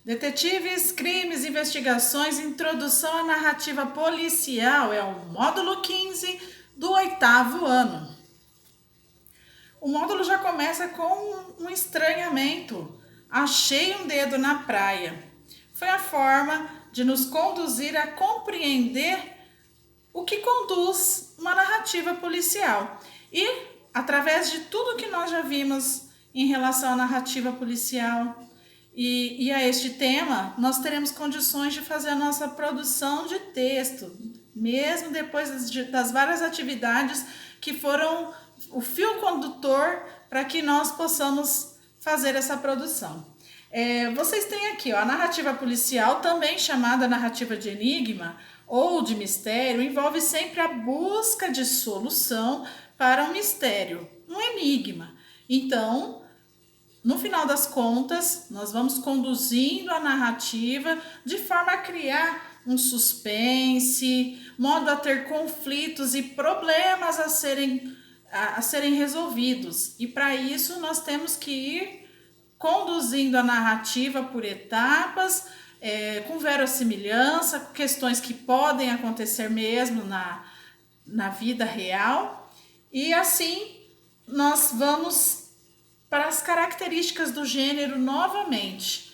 Detetives, crimes, investigações, introdução à narrativa policial é o módulo 15 do 8º ano. O módulo já começa com um estranhamento. Achei um dedo na praia. Foi a forma de nos conduzir a compreender o que conduz uma narrativa policial. E, através de tudo que nós já vimos em relação à narrativa policial e a este tema, nós teremos condições de fazer a nossa produção de texto, mesmo depois das várias atividades que foram o fio condutor para que nós possamos fazer essa produção. Vocês têm aqui a narrativa policial, também chamada narrativa de enigma ou de mistério, envolve sempre a busca de solução para um mistério, um enigma. Então, no final das contas, nós vamos conduzindo a narrativa de forma a criar um suspense, modo a ter conflitos e problemas a serem resolvidos. E para isso nós temos que ir conduzindo a narrativa por etapas, com verossimilhança, com questões que podem acontecer mesmo na vida real. E assim nós vamos para as características do gênero novamente.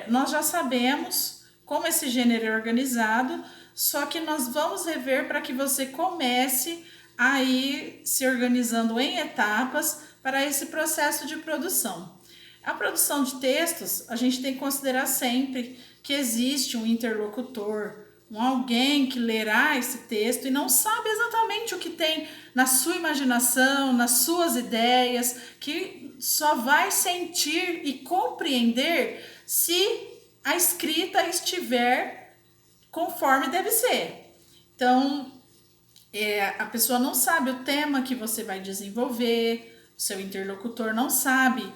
Nós já sabemos como esse gênero é organizado, só que nós vamos rever para que você comece a ir se organizando em etapas para esse processo de produção. A produção de textos, a gente tem que considerar sempre que existe um interlocutor, alguém que lerá esse texto e não sabe exatamente o que tem na sua imaginação, nas suas ideias, que só vai sentir e compreender se a escrita estiver conforme deve ser. Então, a pessoa não sabe o tema que você vai desenvolver, o seu interlocutor não sabe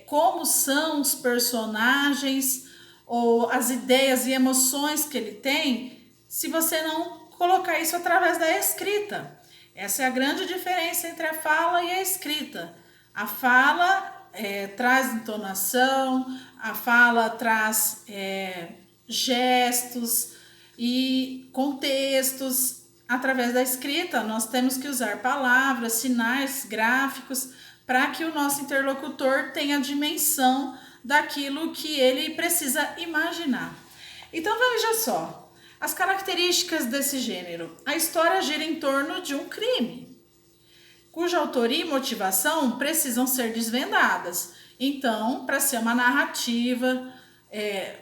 como são os personagens ou as ideias e emoções que ele tem, se você não colocar isso através da escrita. Essa é a grande diferença entre a fala e a escrita. A fala traz entonação, a fala traz gestos e contextos. Através da escrita, nós temos que usar palavras, sinais, gráficos, para que o nosso interlocutor tenha a dimensão daquilo que ele precisa imaginar. Então veja só, as características desse gênero. A história gira em torno de um crime, cuja autoria e motivação precisam ser desvendadas. Então, para ser uma narrativa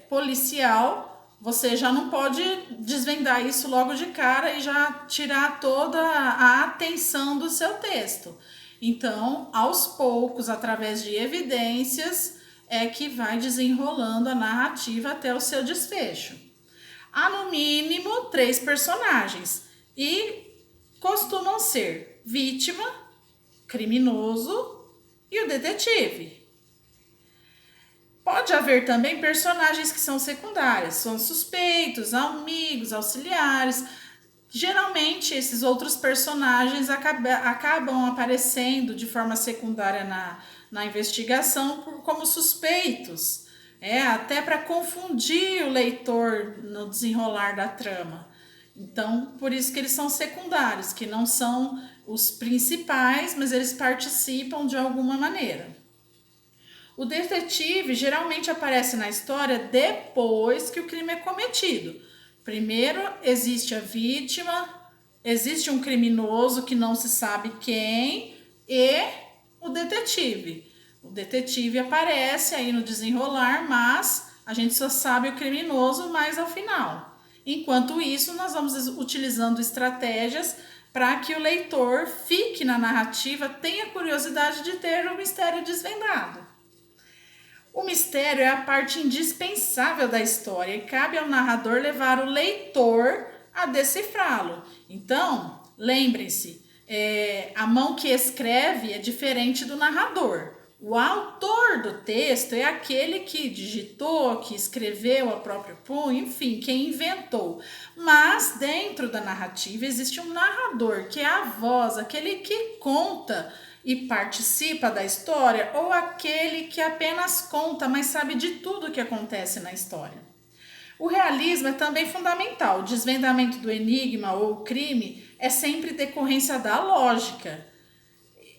policial, você já não pode desvendar isso logo de cara e já tirar toda a atenção do seu texto. Então, aos poucos, através de evidências, que vai desenrolando a narrativa até o seu desfecho. Há no mínimo 3 personagens e costumam ser vítima, criminoso e o detetive. Pode haver também personagens que são secundários, são suspeitos, amigos, auxiliares. Geralmente, esses outros personagens acabam aparecendo de forma secundária na investigação como suspeitos, até para confundir o leitor no desenrolar da trama. Então, por isso que eles são secundários, que não são os principais, mas eles participam de alguma maneira. O detetive geralmente aparece na história depois que o crime é cometido. Primeiro existe a vítima, existe um criminoso que não se sabe quem e o detetive. O detetive aparece aí no desenrolar, mas a gente só sabe o criminoso mais ao final. Enquanto isso, nós vamos utilizando estratégias para que o leitor fique na narrativa, tenha curiosidade de ter o mistério desvendado. O mistério é a parte indispensável da história e cabe ao narrador levar o leitor a decifrá-lo. Então, lembrem-se, a mão que escreve é diferente do narrador. O autor do texto é aquele que digitou, que escreveu a próprio punho, enfim, quem inventou. Mas dentro da narrativa existe um narrador, que é a voz, aquele que conta e participa da história, ou aquele que apenas conta, mas sabe de tudo o que acontece na história. O realismo é também fundamental. O desvendamento do enigma ou crime é sempre decorrência da lógica,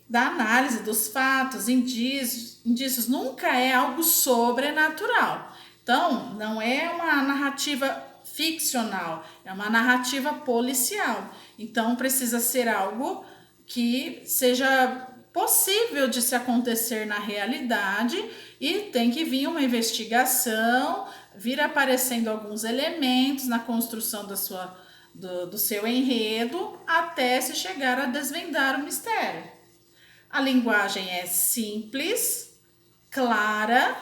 da análise dos fatos, indícios nunca é algo sobrenatural. Então, não é uma narrativa ficcional, é uma narrativa policial. Então, precisa ser algo que seja possível de se acontecer na realidade e tem que vir uma investigação, vir aparecendo alguns elementos na construção do seu enredo até se chegar a desvendar o mistério. A linguagem é simples, clara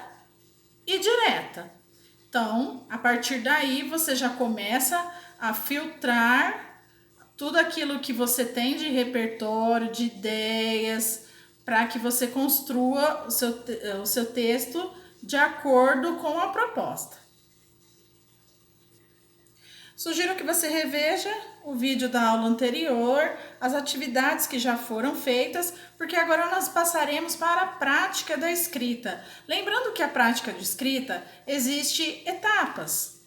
e direta. Então, a partir daí, você já começa a filtrar tudo aquilo que você tem de repertório, de ideias, para que você construa o seu texto de acordo com a proposta. Sugiro que você reveja o vídeo da aula anterior, as atividades que já foram feitas, porque agora nós passaremos para a prática da escrita. Lembrando que a prática de escrita existe etapas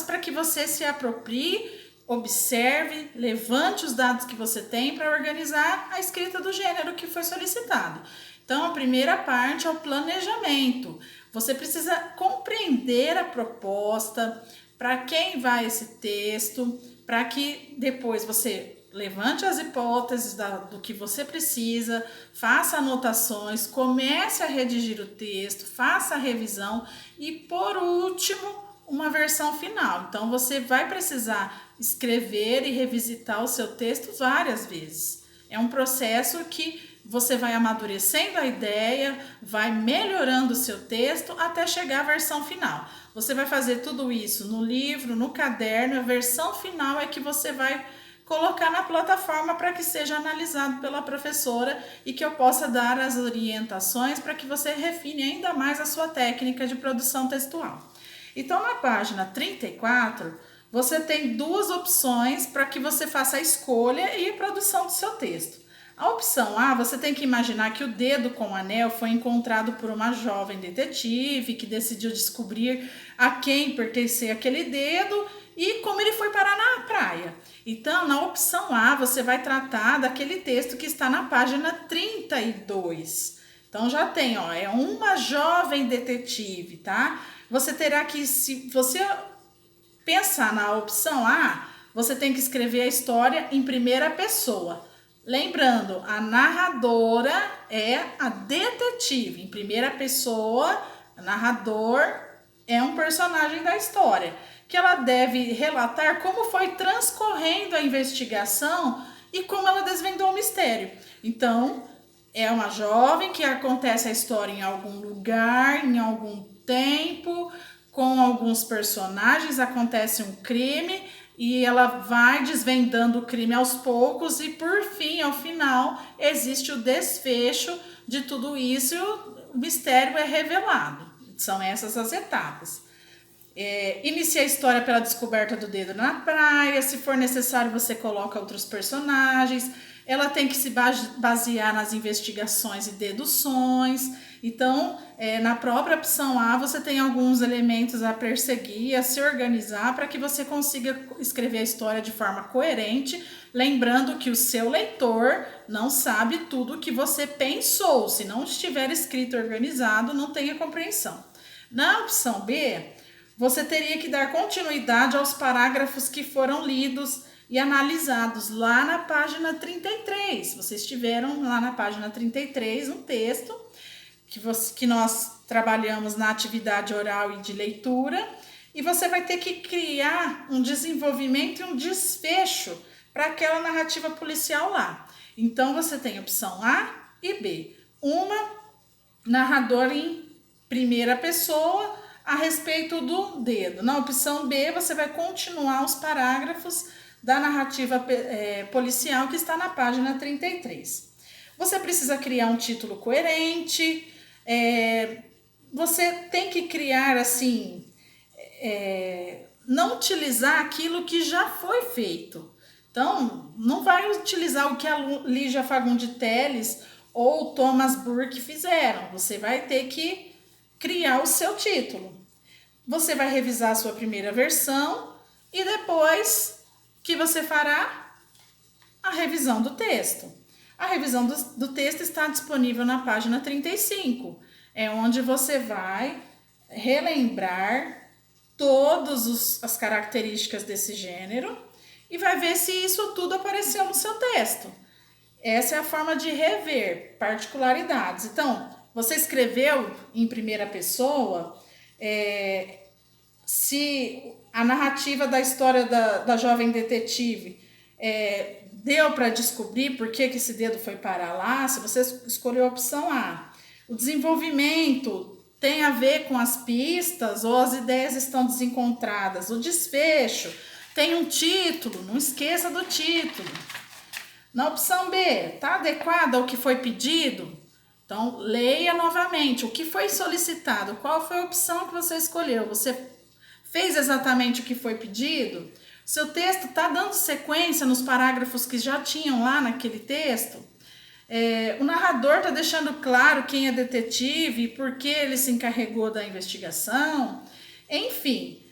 para que você se aproprie, observe, levante os dados que você tem para organizar a escrita do gênero que foi solicitado. Então, a primeira parte é o planejamento. Você precisa compreender a proposta, para quem vai esse texto, para que depois você levante as hipóteses do que você precisa, faça anotações, comece a redigir o texto, faça a revisão e, por último, uma versão final. Então, você vai precisar escrever e revisitar o seu texto várias vezes. É um processo que você vai amadurecendo a ideia, vai melhorando o seu texto até chegar à versão final. Você vai fazer tudo isso no livro, no caderno, a versão final é que você vai colocar na plataforma para que seja analisado pela professora e que eu possa dar as orientações para que você refine ainda mais a sua técnica de produção textual. Então, na página 34, você tem duas opções para que você faça a escolha e a produção do seu texto. A opção A, você tem que imaginar que o dedo com o anel foi encontrado por uma jovem detetive que decidiu descobrir a quem pertencia aquele dedo e como ele foi parar na praia. Então, na opção A, você vai tratar daquele texto que está na página 32. Então, já tem, ó, é uma jovem detetive, tá? Você terá que, se você pensar na opção A, você tem que escrever a história em primeira pessoa. Lembrando, a narradora é a detetive. Em primeira pessoa, o narrador é um personagem da história, que ela deve relatar como foi transcorrendo a investigação e como ela desvendou o mistério. Então, é uma jovem que acontece a história em algum lugar, em algum tempo, com alguns personagens, acontece um crime e ela vai desvendando o crime aos poucos e por fim, ao final, existe o desfecho de tudo isso e o mistério é revelado. São essas as etapas. Inicia a história pela descoberta do dedo na praia, se for necessário você coloca outros personagens, ela tem que se basear nas investigações e deduções. Então, na própria opção A, você tem alguns elementos a perseguir, a se organizar para que você consiga escrever a história de forma coerente, lembrando que o seu leitor não sabe tudo o que você pensou. Se não estiver escrito e organizado, não tenha compreensão. Na opção B, você teria que dar continuidade aos parágrafos que foram lidos e analisados lá na página 33. Vocês tiveram lá na página 33 um texto que nós trabalhamos na atividade oral e de leitura, e você vai ter que criar um desenvolvimento e um desfecho para aquela narrativa policial lá. Então, você tem opção A e B. Uma narradora em primeira pessoa a respeito do dedo. Na opção B, você vai continuar os parágrafos da narrativa policial que está na página 33. Você precisa criar um título coerente, você tem que criar assim, não utilizar aquilo que já foi feito. Então, não vai utilizar o que a Lígia Fagundes Telles ou Thomas Burke fizeram. Você vai ter que criar o seu título. Você vai revisar a sua primeira versão e depois que você fará a revisão do texto. A revisão do texto está disponível na página 35. É onde você vai relembrar todas as características desse gênero e vai ver se isso tudo apareceu no seu texto. Essa é a forma de rever particularidades. Então, você escreveu em primeira pessoa, se a narrativa da história da jovem detetive deu para descobrir por que esse dedo foi parar lá, se você escolheu a opção A. O desenvolvimento tem a ver com as pistas ou as ideias estão desencontradas. O desfecho tem um título, não esqueça do título. Na opção B, está adequado ao que foi pedido? Então, leia novamente o que foi solicitado, qual foi a opção que você escolheu. Você fez exatamente o que foi pedido? Seu texto está dando sequência nos parágrafos que já tinham lá naquele texto? O narrador está deixando claro quem é detetive e por que ele se encarregou da investigação? Enfim,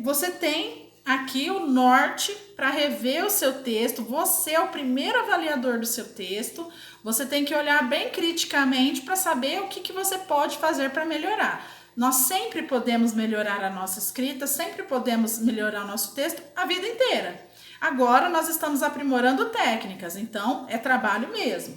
você tem aqui o norte para rever o seu texto. Você é o primeiro avaliador do seu texto. Você tem que olhar bem criticamente para saber o que você pode fazer para melhorar. Nós sempre podemos melhorar a nossa escrita, sempre podemos melhorar o nosso texto a vida inteira. Agora nós estamos aprimorando técnicas, então é trabalho mesmo.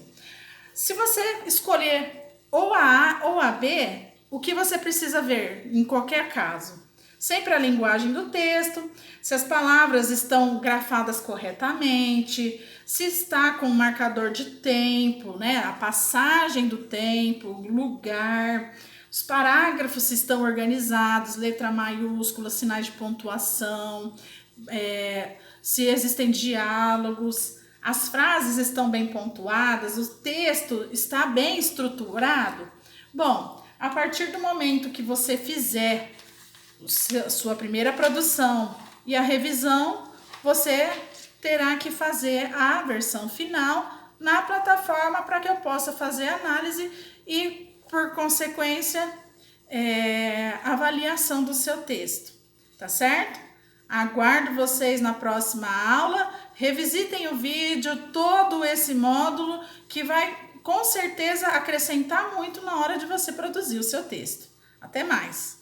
Se você escolher ou a A ou a B, o que você precisa ver em qualquer caso? Sempre a linguagem do texto, se as palavras estão grafadas corretamente, se está com um marcador de tempo, né? A passagem do tempo, o lugar, os parágrafos se estão organizados, letra maiúscula, sinais de pontuação, se existem diálogos, as frases estão bem pontuadas, o texto está bem estruturado. Bom, a partir do momento que você fizer sua primeira produção e a revisão, você terá que fazer a versão final na plataforma para que eu possa fazer a análise e, por consequência, avaliação do seu texto, tá certo? Aguardo vocês na próxima aula, revisitem o vídeo, todo esse módulo que vai com certeza acrescentar muito na hora de você produzir o seu texto. Até mais!